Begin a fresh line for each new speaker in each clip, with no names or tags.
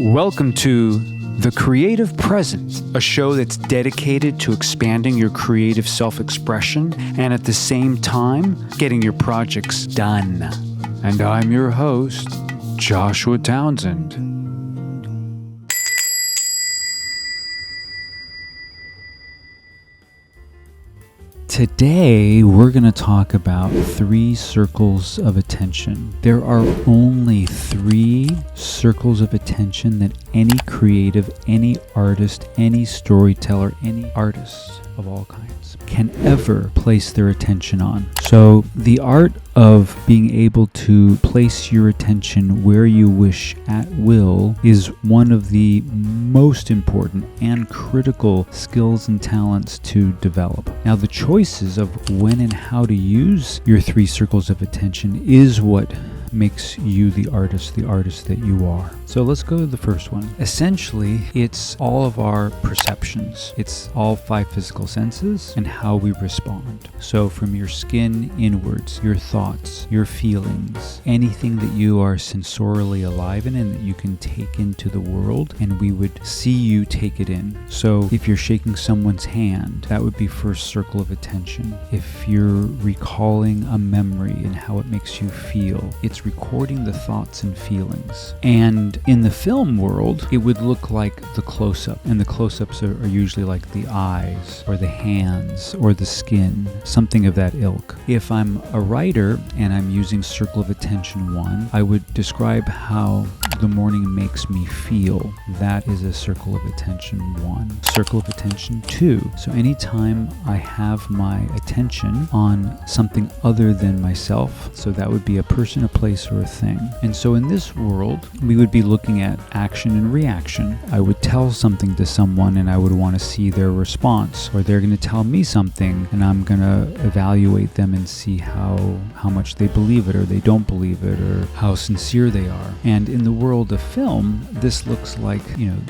Welcome to The Creative Present, a show that's dedicated to expanding your creative self-expression and at the same time, getting your projects done. And I'm your host, Joshua Townsend. Today, we're going to talk about 3 circles of attention. There are only 3 circles of attention that any creative, any artist, any storyteller, any artist of all kinds can ever place their attention on. So the art of being able to place your attention where you wish at will is one of the most important and critical skills and talents to develop. Now, the choices of when and how to use your 3 circles of attention is what makes you the artist that you are. So let's go to the first one. Essentially, it's all of our perceptions. It's all 5 physical senses and how we respond. So from your skin inwards, your thoughts, your feelings, anything that you are sensorially alive in and that you can take into the world, and we would see you take it in. So if you're shaking someone's hand, that would be first circle of attention. If you're recalling a memory and how it makes you feel, it's recording the thoughts and feelings. And in the film world, it would look like the close-up, and the close-ups are usually like the eyes or the hands or the skin, something of that ilk. If I'm a writer and I'm using circle of attention 1, I would describe how the morning makes me feel. That is a circle of attention 1. Circle of attention 2. So anytime I have my attention on something other than myself, so that would be a person, a place, or a thing. And so in this world, we would be looking at action and reaction. I would tell something to someone and I would want to see their response, or they're going to tell me something and I'm going to evaluate them and see how much they believe it or they don't believe it, or how sincere they are. And in the world of film, this looks like,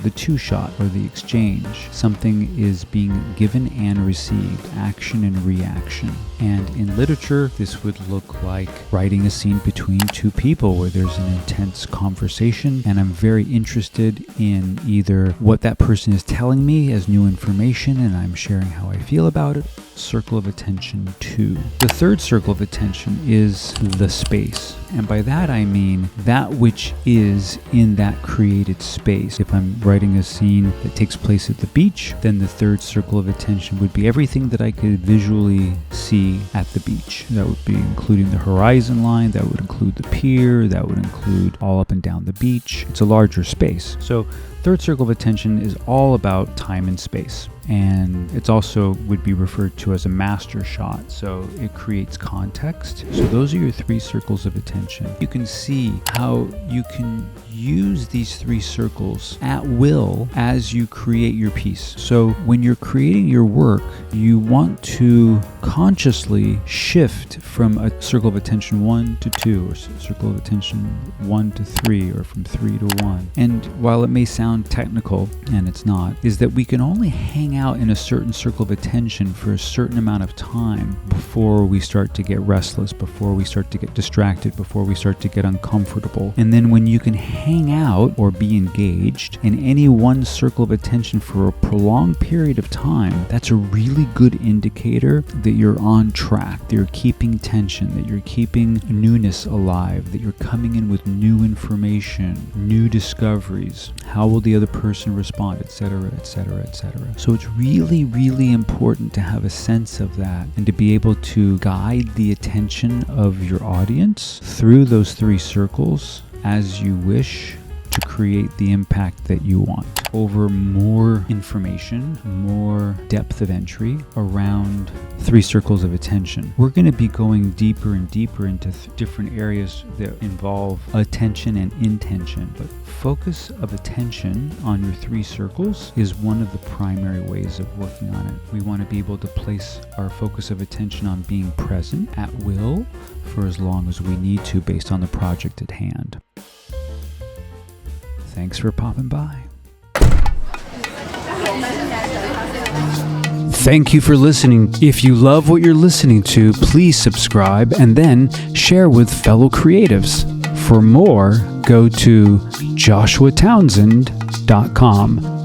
the two-shot or the exchange. Something is being given and received, action and reaction. And in literature, this would look like writing a scene between 2 people where there's an intense conversation, and I'm very interested in either what that person is telling me as new information and I'm sharing how I feel about it. Circle of attention 2. The third circle of attention is the space. And by that I mean that which is in that created space. If I'm writing a scene that takes place at the beach, then the third circle of attention would be everything that I could visually see at the beach. That would be including the horizon line, that would include the pier, that would include all up and down the beach. It's a larger space. So third circle of attention is all about time and space. And it's also would be referred to as a master shot. So it creates context. So those are your 3 circles of attention. You can see how you can use these 3 circles at will as you create your piece. So when you're creating your work, you want to consciously shift from a circle of attention 1 to 2, or circle of attention 1 to 3, or from 3 to 1. And while it may sound technical, and it's not, is that we can only hang out in a certain circle of attention for a certain amount of time before we start to get restless, before we start to get distracted, before we start to get uncomfortable. And then when you can hang out or be engaged in any one circle of attention for a prolonged period of time, that's a really good indicator that you're on track, that you're keeping tension, that you're keeping newness alive, that you're coming in with new information, new discoveries. How will the other person respond, etc., etc., etc. So it's really, really important to have a sense of that and to be able to guide the attention of your audience through those 3 circles as you wish to create the impact that you want. Over more information, more depth of entry around 3 circles of attention. We're going to be going deeper and deeper into different areas that involve attention and intention, but focus of attention on your 3 circles is one of the primary ways of working on it. We want to be able to place our focus of attention on being present at will for as long as we need to based on the project at hand. Thanks for popping by. Thank you for listening. If you love what you're listening to, please subscribe and then share with fellow creatives. For more, go to joshuatownsend.com.